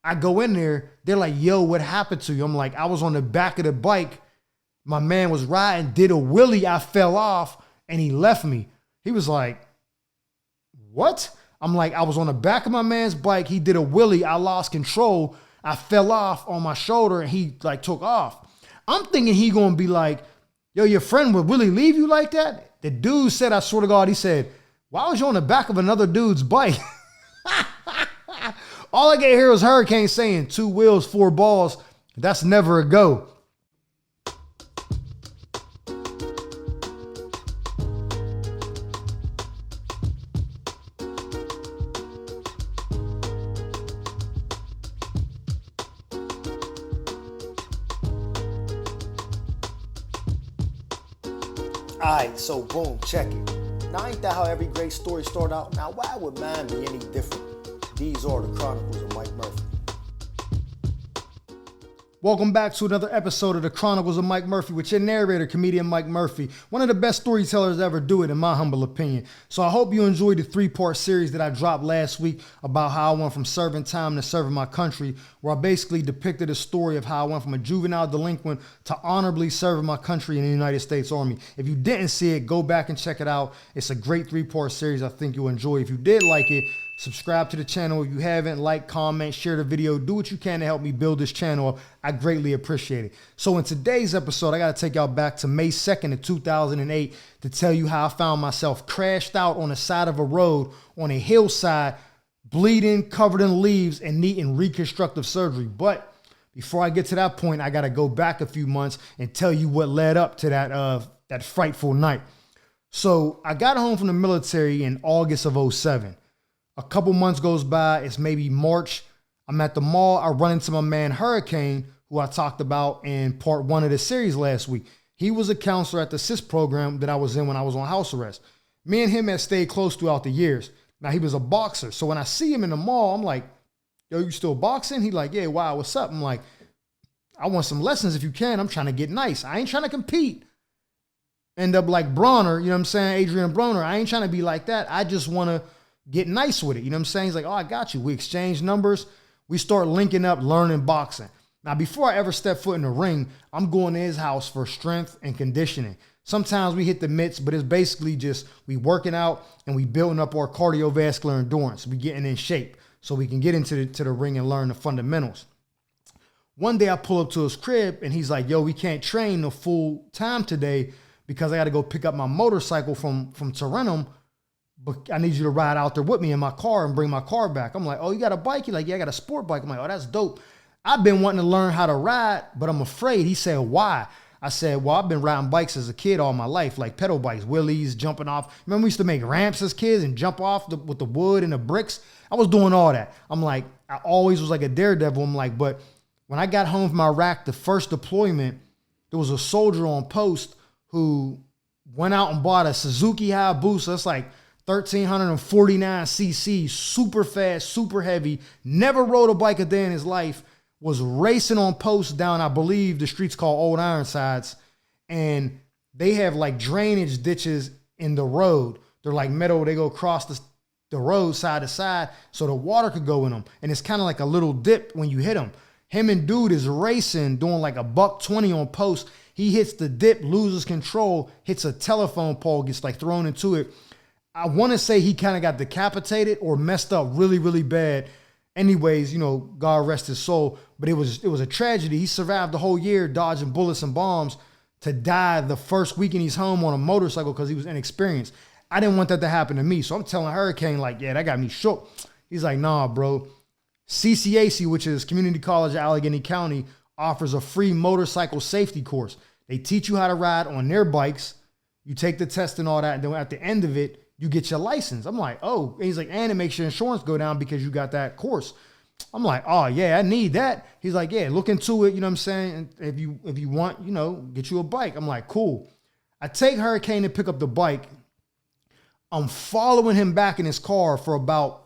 I go in there. They're like, yo, what happened to you? I'm like, I was on the back of the bike. My man was riding, did a wheelie. I fell off and he left me. He was like, what? I'm like, I was on the back of my man's bike. He did a wheelie. I lost control. I fell off on my shoulder and he like took off. I'm thinking he gonna be like, yo, your friend would really leave you like that? The dude said, I swear to God, he said, why was you on the back of another dude's bike? All I get here is Hurricane saying 2 wheels, 4 balls. That's never a go. Alright, so boom, check it. Now ain't that how every great story start out? Now why would mine be any different? These are the Chronicles of Mike Murphy. Welcome back to another episode of the Chronicles of Mike Murphy with your narrator, comedian Mike Murphy. One of the best storytellers to ever do it, in my humble opinion. So I hope you enjoyed the 3-part series that I dropped last week about how I went from serving time to serving my country, where I basically depicted a story of how I went from a juvenile delinquent to honorably serving my country in the United States Army. If you didn't see it, go back and check it out. It's a great 3-part series I think you'll enjoy. If you did like it, subscribe to the channel. If you haven't, like, comment, share the video. Do what you can to help me build this channel up. I greatly appreciate it. So in today's episode, I got to take y'all back to May 2nd of 2008 to tell you how I found myself crashed out on the side of a road on a hillside, bleeding, covered in leaves, and needing reconstructive surgery. But before I get to that point, I got to go back a few months and tell you what led up to that frightful night. So I got home from the military in August of 07. A couple months goes by. It's maybe March. I'm at the mall. I run into my man Hurricane, who I talked about in part 1 of the series last week. He was a counselor at the CIS program that I was in when I was on house arrest. Me and him had stayed close throughout the years. Now, he was a boxer. So when I see him in the mall, I'm like, yo, you still boxing? He like, yeah, wow, what's up? I'm like, I want some lessons if you can. I'm trying to get nice. I ain't trying to compete. End up like Bronner, you know what I'm saying? Adrian Broner. I ain't trying to be like that. I just want to get nice with it. You know what I'm saying? He's like, oh, I got you. We exchange numbers. We start linking up, learning boxing. Now, before I ever step foot in the ring, I'm going to his house for strength and conditioning. Sometimes we hit the mitts, but it's basically just we working out and we building up our cardiovascular endurance. We getting in shape so we can get into the ring and learn the fundamentals. One day I pull up to his crib and he's like, yo, we can't train the full time today because I got to go pick up my motorcycle from Tarentum. But I need you to ride out there with me in my car and bring my car back. I'm like, oh, you got a bike? He's like, yeah, I got a sport bike. I'm like, oh, that's dope. I've been wanting to learn how to ride, but I'm afraid. He said, why? I said, well, I've been riding bikes as a kid all my life, like pedal bikes, wheelies, jumping off. Remember we used to make ramps as kids and jump off with the wood and the bricks? I was doing all that. I'm like, I always was like a daredevil. I'm like, but when I got home from Iraq, the first deployment, there was a soldier on post who went out and bought a Suzuki Hayabusa. That's like 1,349 cc, super fast, super heavy, never rode a bike a day in his life, was racing on posts down, I believe, the streets called Old Ironsides, and they have like drainage ditches in the road. They're like metal, they go across the road side to side so the water could go in them, and it's kind of like a little dip when you hit them. Him and dude is racing, doing like a $120 on post. He hits the dip, loses control, hits a telephone pole, gets like thrown into it. I want to say he kind of got decapitated or messed up really, really bad. Anyways, you know, God rest his soul. But it was a tragedy. He survived the whole year dodging bullets and bombs to die the first weekend he's home on a motorcycle because he was inexperienced. I didn't want that to happen to me. So I'm telling Hurricane, like, yeah, that got me shook. He's like, nah, bro. CCAC, which is Community College of Allegheny County, offers a free motorcycle safety course. They teach you how to ride on their bikes. You take the test and all that. And then at the end of it, you get your license. I'm like, oh, and he's like, and it makes your insurance go down because you got that course. I'm like, oh yeah, I need that. He's like, yeah, look into it. You know what I'm saying? And if you want, you know, get you a bike. I'm like, cool. I take Hurricane to pick up the bike. I'm following him back in his car for about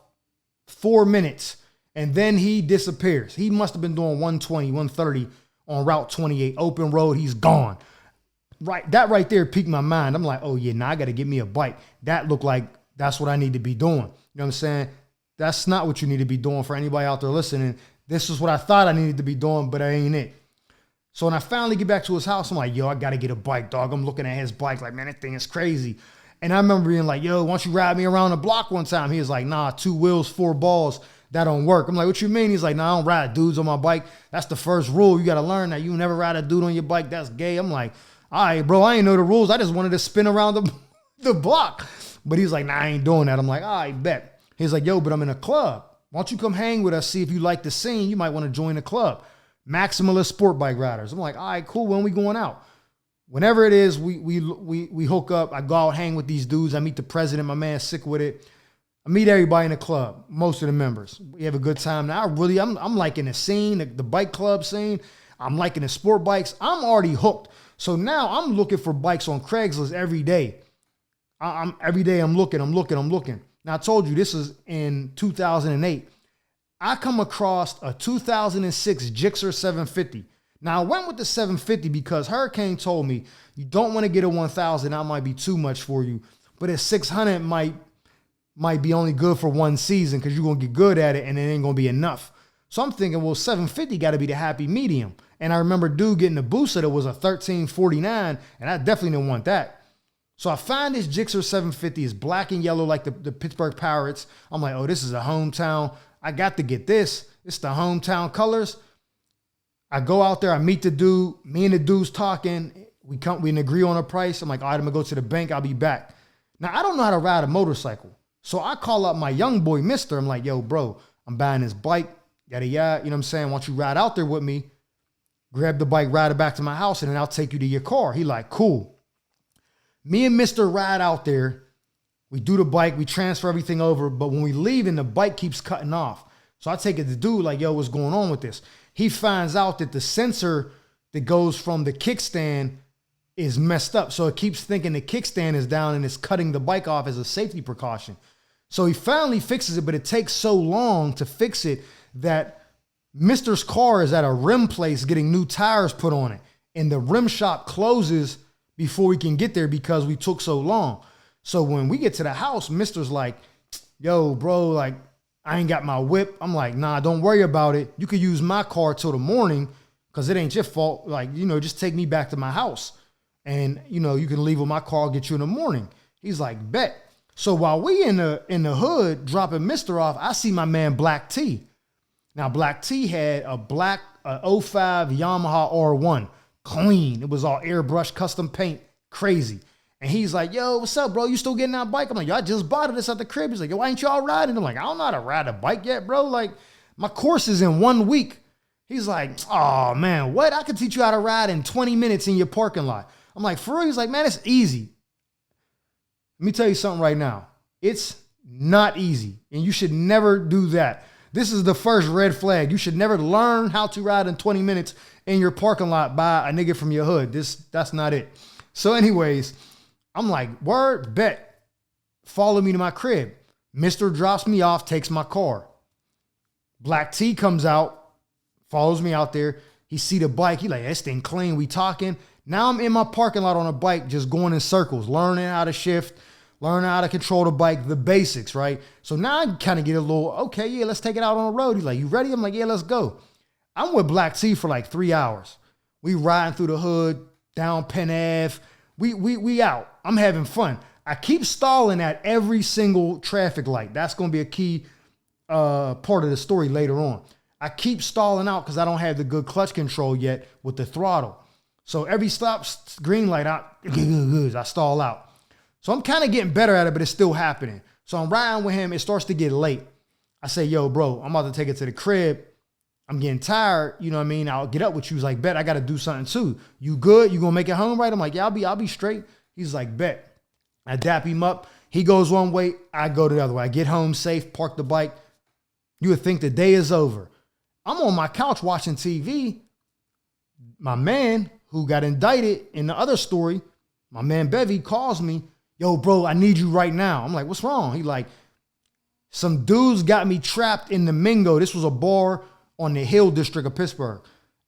4 minutes. And then he disappears. He must have been doing 120, 130 on Route 28, open road. He's gone. Right, that right there piqued my mind. I'm like, oh yeah, now I got to get me a bike. That looked like that's what I need to be doing. You know what I'm saying? That's not what you need to be doing for anybody out there listening. This is what I thought I needed to be doing, but that ain't it. So when I finally get back to his house, I'm like, yo, I got to get a bike, dog. I'm looking at his bike like, man, that thing is crazy. And I remember being like, yo, why don't you ride me around the block one time? He was like, nah, 2 wheels, 4 balls. That don't work. I'm like, what you mean? He's like, nah, I don't ride dudes on my bike. That's the first rule. You got to learn that. You never ride a dude on your bike. That's gay. I'm like, all right, bro, I ain't know the rules. I just wanted to spin around the block. But he's like, nah, I ain't doing that. I'm like, all right, bet. He's like, yo, but I'm in a club. Why don't you come hang with us, see if you like the scene? You might want to join the club. Maximalist Sport Bike Riders. I'm like, all right, cool. When we going out? Whenever it is, we hook up. I go out, hang with these dudes. I meet the president. My man's sick with it. I meet everybody in the club, most of the members. We have a good time. Now, I'm liking the scene, the bike club scene. I'm liking the sport bikes. I'm already hooked. So now I'm looking for bikes on Craigslist every day. Every day I'm looking. Now, I told you this is in 2008. I come across a 2006 GXSR 750. Now, I went with the 750 because Hurricane told me, you don't want to get a 1000. That might be too much for you. But a 600 might be only good for one season because you're going to get good at it and it ain't going to be enough. So I'm thinking, well, 750 got to be the happy medium. And I remember dude getting a booster that was a 1349, and I definitely didn't want that. So I find this GXSR 750. It's black and yellow like the Pittsburgh Pirates. I'm like, oh, this is a hometown. I got to get this. It's the hometown colors. I go out there. I meet the dude. Me and the dude's talking. We agree on a price. I'm like, all right, I'm going to go to the bank. I'll be back. Now, I don't know how to ride a motorcycle. So I call up my young boy, Mister. I'm like, yo, bro, I'm buying this bike. Yada, yada. You know what I'm saying? Why don't you ride out there with me? Grab the bike, ride it back to my house, and then I'll take you to your car. He like, cool. Me and Mister ride out there. We do the bike. We transfer everything over. But when we leave, and the bike keeps cutting off. So I take it to dude like, yo, what's going on with this? He finds out that the sensor that goes from the kickstand is messed up. So it keeps thinking the kickstand is down and it's cutting the bike off as a safety precaution. So he finally fixes it, but it takes so long to fix it that Mister's car is at a rim place getting new tires put on it. And the rim shop closes before we can get there because we took so long. So when we get to the house, Mister's like, yo, bro, like, I ain't got my whip. I'm like, nah, don't worry about it. You could use my car till the morning because it ain't your fault. Like, you know, just take me back to my house. And, you know, you can leave with my car, I'll get you in the morning. He's like, bet. So while we in the hood dropping Mister off, I see my man Black T. Now, Black T had a black 05 Yamaha R1. Clean. It was all airbrush, custom paint. Crazy. And he's like, yo, what's up, bro? You still getting that bike? I'm like, yo, I just bought it. It's at the crib. He's like, yo, why ain't y'all riding? I'm like, I don't know how to ride a bike yet, bro. Like, my course is in 1 week. He's like, oh, man, what? I could teach you how to ride in 20 minutes in your parking lot. I'm like, for real? He's like, man, it's easy. Let me tell you something right now. It's not easy, and you should never do that. This is the first red flag. You should never learn how to ride in 20 minutes in your parking lot by a nigga from your hood. That's not it. So anyways, I'm like, word, bet. Follow me to my crib. Mister drops me off, takes my car. Black T comes out, follows me out there. He see the bike. He like, this thing clean. We talking. Now I'm in my parking lot on a bike, just going in circles, learning how to shift, learning how to control the bike, the basics, right? So now I kind of get a little, okay, yeah, let's take it out on the road. He's like, you ready? I'm like, yeah, let's go. I'm with Black T for like 3 hours. We riding through the hood, down Penn Ave. We out. I'm having fun. I keep stalling at every single traffic light. That's going to be a key part of the story later on. I keep stalling out because I don't have the good clutch control yet with the throttle. So every stop, green light, I stall out. So I'm kind of getting better at it, but it's still happening. So I'm riding with him. It starts to get late. I say, yo, bro, I'm about to take it to the crib. I'm getting tired. You know what I mean? I'll get up with you. He's like, bet, I got to do something too. You good? You going to make it home right? I'm like, yeah, I'll be straight. He's like, bet. I dap him up. He goes one way. I go the other way. I get home safe, park the bike. You would think the day is over. I'm on my couch watching TV. My man who got indicted in the other story, my man Bevy, calls me. Yo, bro, I need you right now. I'm like, what's wrong? He like, some dudes got me trapped in the Mingo. This was a bar on the Hill District of Pittsburgh.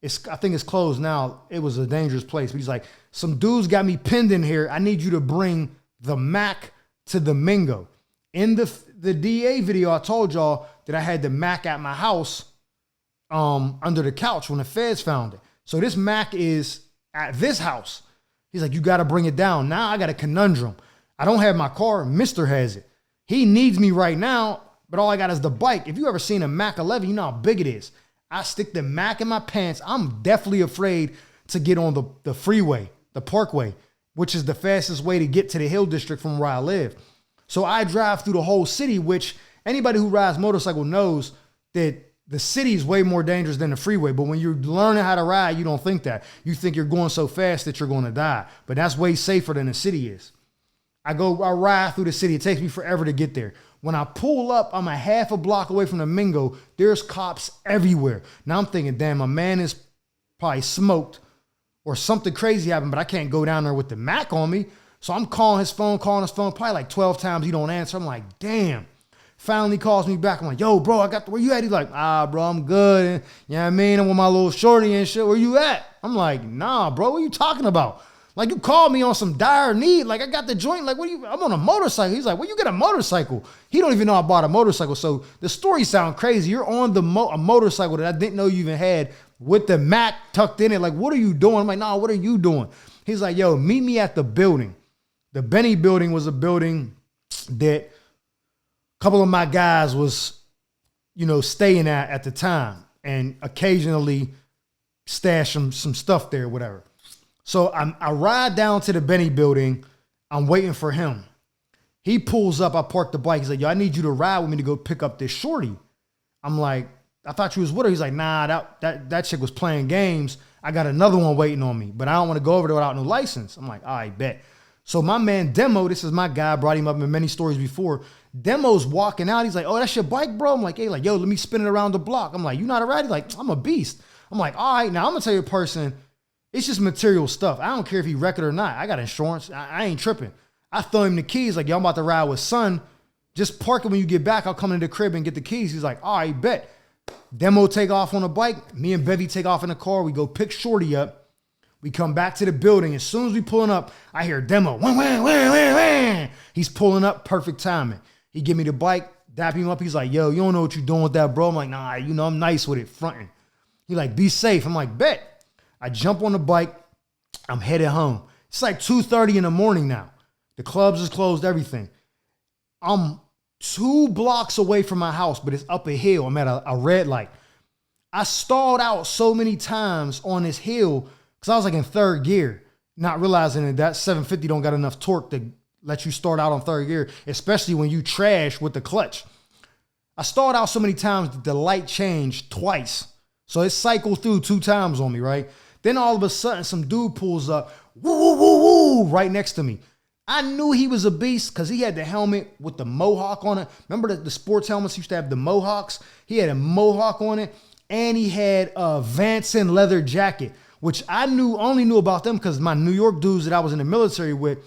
I think it's closed now. It was a dangerous place. But he's like, some dudes got me pinned in here. I need you to bring the Mac to the Mingo. In the DA video, I told y'all that I had the Mac at my house. under the couch when the feds found it. So this Mac is at this house. He's like, you got to bring it down. Now I got a conundrum. I don't have my car. Mister has it. He needs me right now, but all I got is the bike. If you ever seen a Mac 11, you know how big it is. I stick the Mac in my pants. I'm definitely afraid to get on the freeway, the parkway, which is the fastest way to get to the Hill District from where I live. So I drive through the whole city, which anybody who rides motorcycle knows that the city is way more dangerous than the freeway. But when you're learning how to ride, you don't think that. You think you're going so fast that you're going to die. But that's way safer than the city is. I ride through the city. It takes me forever to get there. When I pull up, I'm a half a block away from the Mingo. There's cops everywhere. Now I'm thinking, damn, a man is probably smoked or something crazy happened, but I can't go down there with the Mac on me. So I'm calling his phone, probably like 12 times. He don't answer. I'm like, damn. Finally calls me back. I'm like, yo, bro, where you at? He's like, bro, I'm good. And, you know what I mean? I'm with my little shorty and shit. Where you at? I'm like, nah, bro, what are you talking about? Like, you called me on some dire need. Like, I got the joint. Like, I'm on a motorcycle. He's like, where you get a motorcycle? He don't even know I bought a motorcycle. So the story sound crazy. You're on a motorcycle that I didn't know you even had with the Mac tucked in it. Like, what are you doing? I'm like, nah, what are you doing? He's like, yo, meet me at the building. The Benny building was a building that a couple of my guys was, staying at the time, and occasionally stash some stuff there, whatever. So I ride down to the Benny building. I'm waiting for him. He pulls up. I park the bike. He's like, yo, I need you to ride with me to go pick up this shorty. I'm like, I thought you was with her. He's like, nah, that chick was playing games. I got another one waiting on me, but I don't want to go over there without no license. I'm like, all right, bet. So my man Demo, this is my guy, brought him up in many stories before. Demo's walking out. He's like, oh, that's your bike, bro? I'm like, hey, yo, let me spin it around the block. I'm like, you not a ride? He's like, I'm a beast. I'm like, all right, now I'm going to tell you a person, it's just material stuff. I don't care if he wrecked it or not. I got insurance. I ain't tripping. I throw him the keys. Like, yo, I'm about to ride with son. Just park it when you get back. I'll come into the crib and get the keys. He's like, all right, bet. Demo take off on a bike. Me and Bevy take off in the car. We go pick Shorty up. We come back to the building. As soon as we pulling up, I hear Demo. Wah, wah, wah, wah, wah. He's pulling up. Perfect timing. He give me the bike. Dap him up. He's like, yo, you don't know what you're doing with that, bro. I'm like, nah, I'm nice with it, fronting. He like, be safe. I'm like, bet. I jump on the bike. I'm headed home. It's like 2:30 in the morning now. The clubs is closed, everything. I'm 2 blocks away from my house, but it's up a hill. I'm at a red light. I stalled out so many times on this hill because I was like in 3rd gear, not realizing that 750 don't got enough torque to let you start out on 3rd gear, especially when you trash with the clutch. I stalled out so many times that the light changed twice. So it cycled through 2 times on me, right? Then all of a sudden, some dude pulls up, woo, woo, woo, woo, right next to me. I knew he was a beast because he had the helmet with the mohawk on it. Remember the sports helmets used to have the mohawks? He had a mohawk on it, and he had a Vanson leather jacket, which I only knew about them because my New York dudes that I was in the military with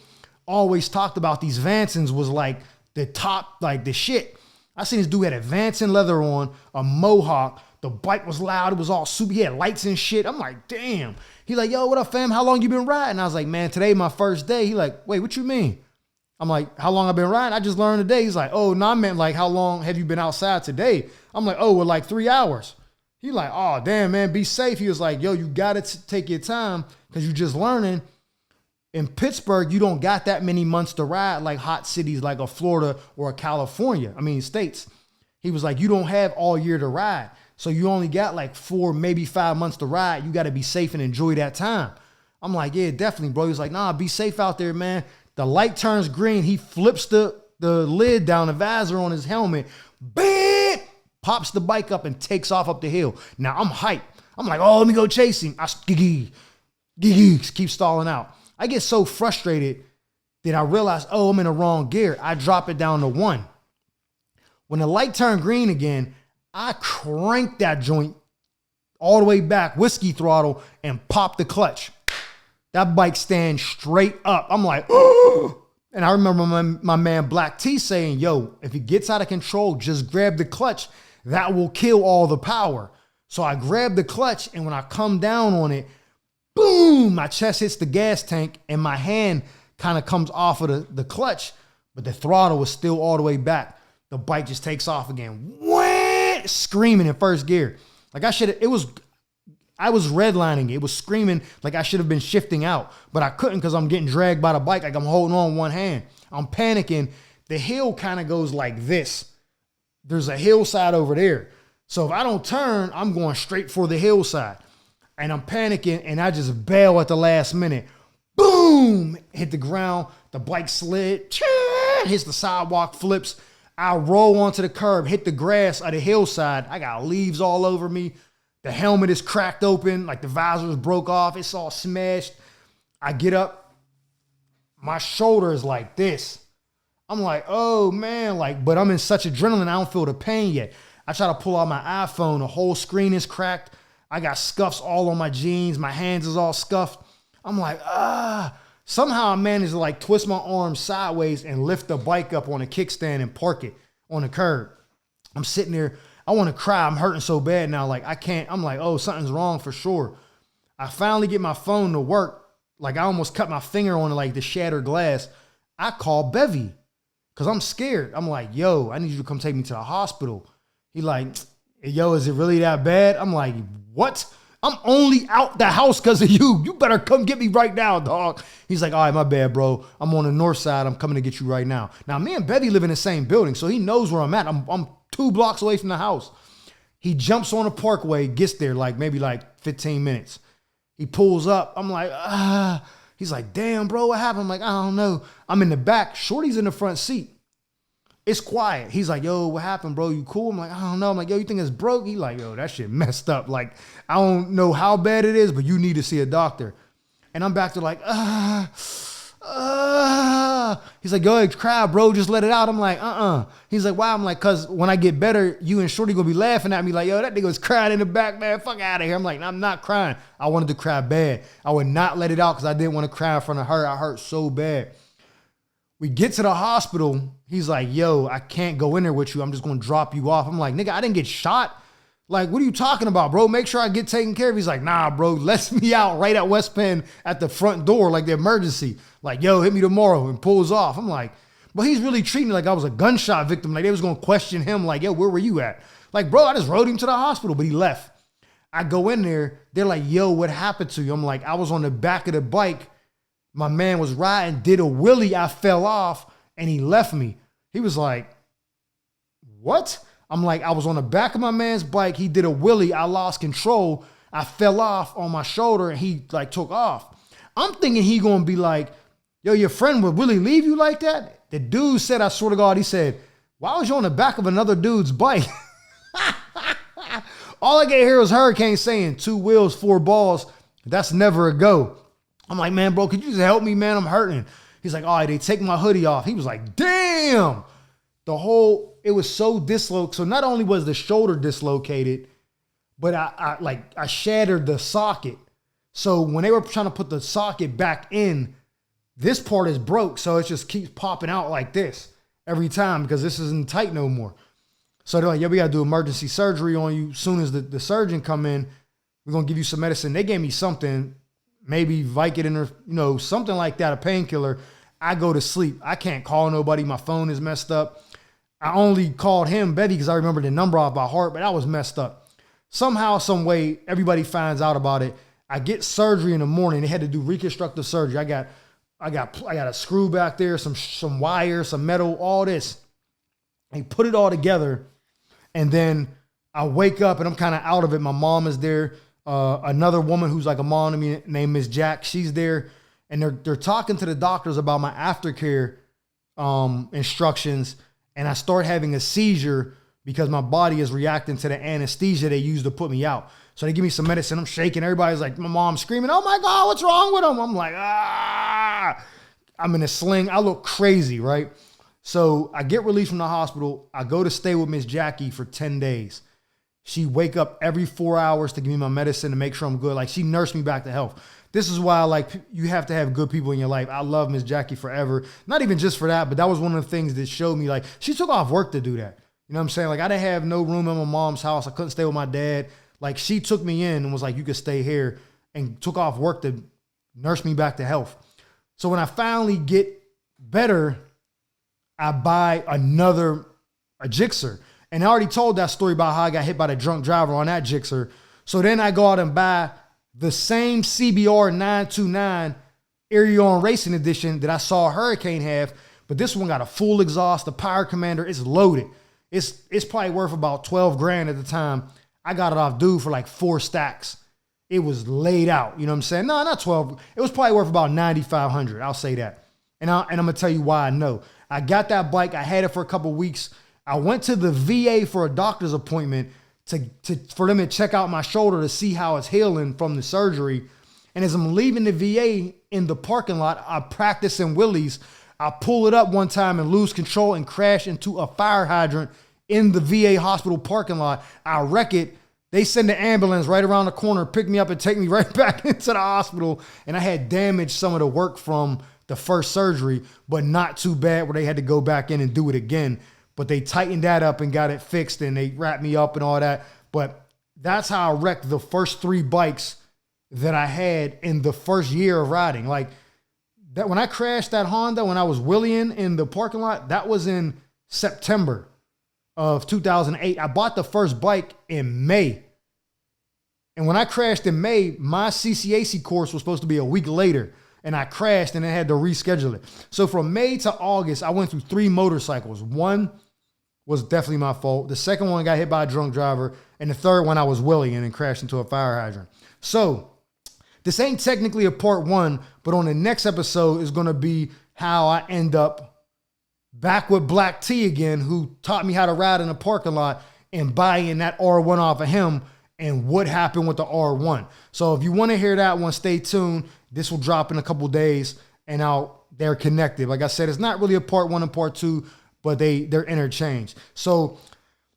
always talked about these Vansons was like the top, like the shit. I seen this dude had a Vanson leather on, a mohawk. The bike was loud. It was all super. He had lights and shit. I'm like, damn. He like, yo, what up, fam? How long you been riding? I was like, man, today my first day. He like, wait, what you mean? I'm like, how long I been riding? I just learned today. He's like, oh, no, I meant like, how long have you been outside today? I'm like, oh, well, like 3 hours. He like, oh, damn, man, be safe. He was like, yo, you got to take your time because you just learning. In Pittsburgh, you don't got that many months to ride like hot cities like a Florida or a California. I mean, states. He was like, you don't have all year to ride. So you only got like 4, maybe 5 months to ride. You got to be safe and enjoy that time. I'm like, yeah, definitely, bro. He was like, nah, be safe out there, man. The light turns green. He flips the lid down, the visor on his helmet. Bam! Pops the bike up and takes off up the hill. Now I'm hyped. I'm like, oh, let me go chase him. Keep stalling out. I get so frustrated that I realize, oh, I'm in the wrong gear. I drop it down to 1. When the light turned green again, I cranked that joint all the way back, whiskey throttle, and popped the clutch. That bike stands straight up. I'm like, oh! And I remember my man Black T saying, yo, if it gets out of control, just grab the clutch. That will kill all the power. So I grabbed the clutch, and when I come down on it, boom, my chest hits the gas tank, and my hand kind of comes off of the clutch, but the throttle was still all the way back. The bike just takes off again. Screaming in 1st gear. Like I was redlining. It was screaming like I should have been shifting out, but I couldn't because I'm getting dragged by the bike. Like I'm holding on one hand. I'm panicking. The hill kind of goes like this. There's a hillside over there. So if I don't turn, I'm going straight for the hillside. And I'm panicking and I just bail at the last minute. Boom! Hit the ground. The bike slid. Hits the sidewalk, flips. I roll onto the curb, hit the grass of the hillside. I got leaves all over me. The helmet is cracked open, like the visor is broke off. It's all smashed. I get up. My shoulder is like this. I'm like, oh man, but I'm in such adrenaline, I don't feel the pain yet. I try to pull out my iPhone. The whole screen is cracked. I got scuffs all on my jeans. My hands is all scuffed. I'm like, Somehow I managed to twist my arm sideways and lift the bike up on a kickstand and park it on the curb. I'm sitting there. I want to cry. I'm hurting so bad now. I can't. I'm like, oh, something's wrong for sure. I finally get my phone to work. I almost cut my finger on the shattered glass. I call Bevy because I'm scared. I'm like, yo, I need you to come take me to the hospital. He like, yo, is it really that bad? I'm like, what? I'm only out the house because of you. You better come get me right now, dog. He's like, all right, my bad, bro. I'm on the north side. I'm coming to get you right now. Now, me and Bevy live in the same building, so he knows where I'm at. I'm 2 blocks away from the house. He jumps on the parkway, gets there maybe 15 minutes. He pulls up. I'm like, He's like, damn, bro, what happened? I'm like, I don't know. I'm in the back. Shorty's in the front seat. It's quiet. He's like, yo, what happened, bro? You cool? I'm like, I don't know. I'm like, yo, you think it's broke? He like, yo, that shit messed up. I don't know how bad it is, but you need to see a doctor. And I'm back to He's like, go ahead, cry, bro. Just let it out. I'm like, He's like, why? I'm like, cause when I get better, you and Shorty gonna be laughing at me like, yo, that nigga was crying in the back, man. Fuck out of here. I'm like, I'm not crying. I wanted to cry bad. I would not let it out because I didn't want to cry in front of her. I hurt so bad. We get to the hospital. He's like, yo, I can't go in there with you. I'm just going to drop you off. I'm like, nigga, I didn't get shot. What are you talking about, bro? Make sure I get taken care of. He's like, nah, bro, let me out right at West Penn at the front door, the emergency. Yo, hit me tomorrow, and pulls off. I'm like, but he's really treating me like I was a gunshot victim. They was going to question him yo, where were you at? Bro, I just rode him to the hospital, but he left. I go in there. They're like, yo, what happened to you? I'm like, I was on the back of the bike. My man was riding, did a wheelie. I fell off and he left me. He was like, what? I'm like, I was on the back of my man's bike. He did a wheelie. I lost control. I fell off on my shoulder and he took off. I'm thinking he going to be like, yo, your friend would really leave you like that? The dude said, I swear to God, he said, why was you on the back of another dude's bike? All I get here is Hurricane saying 2 wheels, 4 balls. That's never a go. I'm like, man, bro, could you just help me, man? I'm hurting. He's like, all right, they take my hoodie off. He was like, damn. It was so dislocated. So not only was the shoulder dislocated, but I shattered the socket. So when they were trying to put the socket back in, this part is broke. So it just keeps popping out like this every time because this isn't tight no more. So they're like, yeah, we got to do emergency surgery on you. As soon as the surgeon come in, we're going to give you some medicine. They gave me something, maybe Vicodin or, something like that, a painkiller. I go to sleep. I can't call nobody. My phone is messed up. I only called him, Betty, because I remember the number off by heart, but I was messed up. Somehow, some way, everybody finds out about it. I get surgery in the morning. They had to do reconstructive surgery. I got a screw back there, some wire, some metal, all this. They put it all together, and then I wake up and I'm kind of out of it. My mom is there. Another woman who's like a mom to me named Miss Jack. She's there, and they're talking to the doctors about my aftercare instructions. And I start having a seizure because my body is reacting to the anesthesia they used to put me out. So they give me some medicine. I'm shaking. Everybody's like, my mom's screaming, oh my God, what's wrong with him? I'm like, I'm in a sling. I look crazy, right? So I get released from the hospital. I go to stay with Miss Jackie for 10 days. She wake up every 4 hours to give me my medicine to make sure I'm good. She nursed me back to health. This is why you have to have good people in your life. I love Miss Jackie forever. Not even just for that, but that was one of the things that showed me she took off work to do that. You know what I'm saying? I didn't have no room in my mom's house. I couldn't stay with my dad. She took me in and was like, you could stay here, and took off work to nurse me back to health. So when I finally get better, I buy a GXSR. And I already told that story about how I got hit by the drunk driver on that Gixxer. So then I go out and buy the same CBR 929 Arion Racing Edition that I saw Hurricane have, but this one got a full exhaust, the power commander, it's loaded. It's probably worth about 12 grand at the time. I got it off dude for like 4 stacks. It was laid out, you know what I'm saying? No, not 12. It was probably worth about 9,500. I'll say that. And I'm gonna tell you why I know. I got that bike, I had it for a couple weeks. I went to the VA for a doctor's appointment for them to check out my shoulder to see how it's healing from the surgery. And as I'm leaving the VA in the parking lot, I practice in wheelies. I pull it up one time and lose control and crash into a fire hydrant in the VA hospital parking lot. I wreck it. They send the ambulance right around the corner, pick me up and take me right back into the hospital. And I had damaged some of the work from the first surgery, but not too bad where they had to go back in and do it again. But they tightened that up and got it fixed and they wrapped me up and all that. But that's how I wrecked the first 3 bikes that I had in the first year of riding. Like that, when I crashed that Honda, when I was wheeling in the parking lot, that was in September of 2008. I bought the first bike in May. And when I crashed in May, my CCAC course was supposed to be a week later. And I crashed and I had to reschedule it. So from May to August, I went through 3 motorcycles. One was definitely my fault. The second one got hit by a drunk driver. And the third one I was wheeling and crashed into a fire hydrant. So this ain't technically a part 1, but on the next episode is going to be how I end up back with Black T again, who taught me how to ride in a parking lot and buying that R1 off of him and what happened with the R1. So if you want to hear that one, stay tuned. This will drop in a couple days and they're connected. Like I said, it's not really a part 1 and part 2, but they're interchanged. So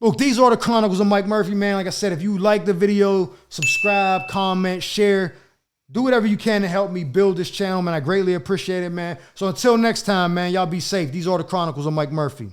look, these are the Chronicles of Mike Murphy, man. Like I said, if you like the video, subscribe, comment, share. Do whatever you can to help me build this channel, man. I greatly appreciate it, man. So until next time, man, y'all be safe. These are the Chronicles of Mike Murphy.